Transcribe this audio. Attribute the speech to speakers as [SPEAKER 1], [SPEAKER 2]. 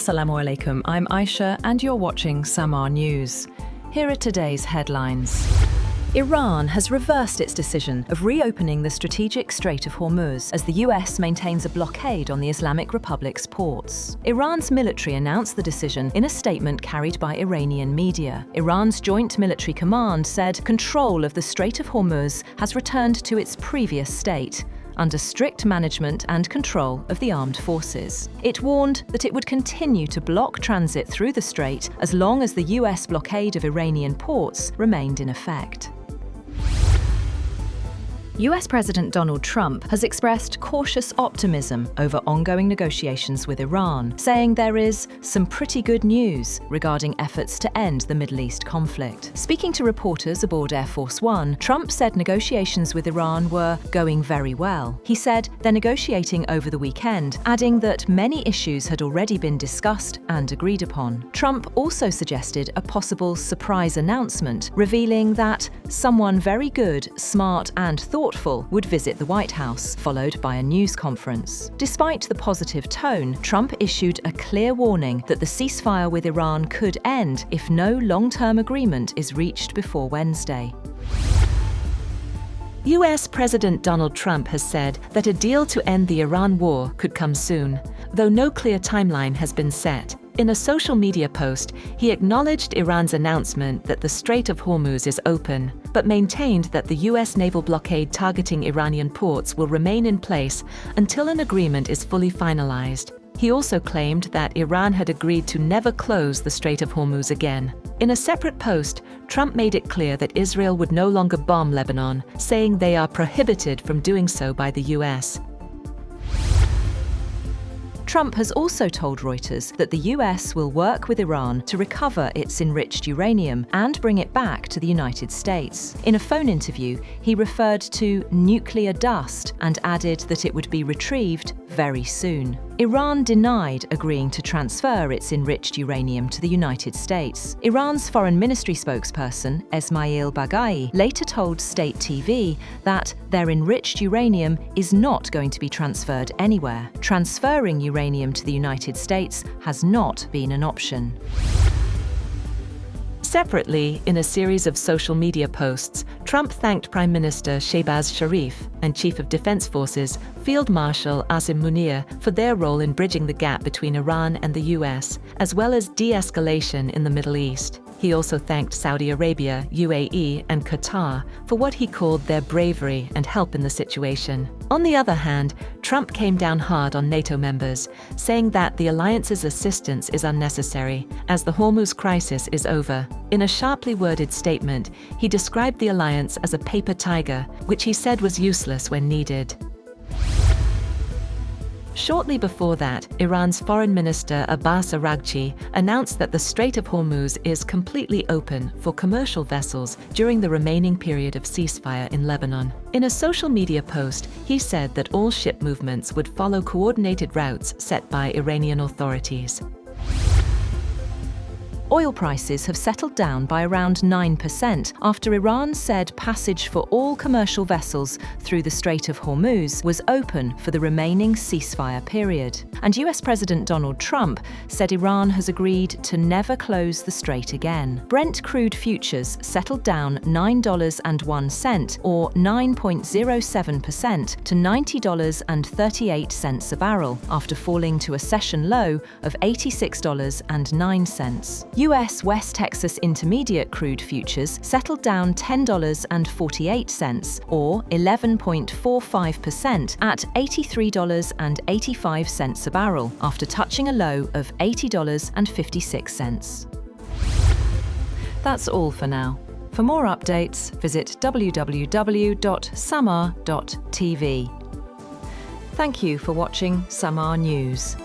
[SPEAKER 1] Assalamu alaikum, I'm Aisha and you're watching Samaa News. Here are today's headlines. Iran has reversed its decision of reopening the strategic Strait of Hormuz as the US maintains a blockade on the Islamic Republic's ports. Iran's military announced the decision in a statement carried by Iranian media. Iran's Joint Military Command said control of the Strait of Hormuz has returned to its previous state, under strict management and control of the armed forces. It warned that it would continue to block transit through the strait as long as the US blockade of Iranian ports remained in effect. US President Donald Trump has expressed cautious optimism over ongoing negotiations with Iran, saying there is some pretty good news regarding efforts to end the Middle East conflict. Speaking to reporters aboard Air Force One, Trump said negotiations with Iran were going very well. He said they're negotiating over the weekend, adding that many issues had already been discussed and agreed upon. Trump also suggested a possible surprise announcement, revealing that someone very good, smart, and thoughtful would visit the White House, followed by a news conference. Despite the positive tone, Trump issued a clear warning that the ceasefire with Iran could end if no long-term agreement is reached before Wednesday.
[SPEAKER 2] US President Donald Trump has said that a deal to end the Iran war could come soon, though no clear timeline has been set. In a social media post, he acknowledged Iran's announcement that the Strait of Hormuz is open, but maintained that the US naval blockade targeting Iranian ports will remain in place until an agreement is fully finalized. He also claimed that Iran had agreed to never close the Strait of Hormuz again. In a separate post, Trump made it clear that Israel would no longer bomb Lebanon, saying they are prohibited from doing so by the US.
[SPEAKER 1] Trump has also told Reuters that the US will work with Iran to recover its enriched uranium and bring it back to the United States. In a phone interview, he referred to nuclear dust and added that it would be retrieved very soon. Iran denied agreeing to transfer its enriched uranium to the United States. Iran's foreign ministry spokesperson, Esmail Baghai, later told state TV that their enriched uranium is not going to be transferred anywhere. Transferring uranium to the United States has not been an option.
[SPEAKER 2] Separately, in a series of social media posts, Trump thanked Prime Minister Shehbaz Sharif and Chief of Defense Forces Field Marshal Asim Munir for their role in bridging the gap between Iran and the US, as well as de-escalation in the Middle East. He also thanked Saudi Arabia, UAE, and Qatar for what he called their bravery and help in the situation. On the other hand, Trump came down hard on NATO members, saying that the alliance's assistance is unnecessary, as the Hormuz crisis is over. In a sharply worded statement, he described the alliance as a paper tiger, which he said was useless when needed. Shortly before that, Iran's Foreign Minister Abbas Araghchi announced that the Strait of Hormuz is completely open for commercial vessels during the remaining period of ceasefire in Lebanon. In a social media post, he said that all ship movements would follow coordinated routes set by Iranian authorities.
[SPEAKER 1] Oil prices have settled down by around 9% after Iran said passage for all commercial vessels through the Strait of Hormuz was open for the remaining ceasefire period. And US President Donald Trump said Iran has agreed to never close the strait again. Brent crude futures settled down $9.01 or 9.07% to $90.38 a barrel after falling to a session low of $86.09. US West Texas Intermediate crude futures settled down $10.48 or 11.45% at $83.85 a barrel after touching a low of $80.56. That's all for now. For more updates, visit www.samaa.tv. Thank you for watching Samaa News.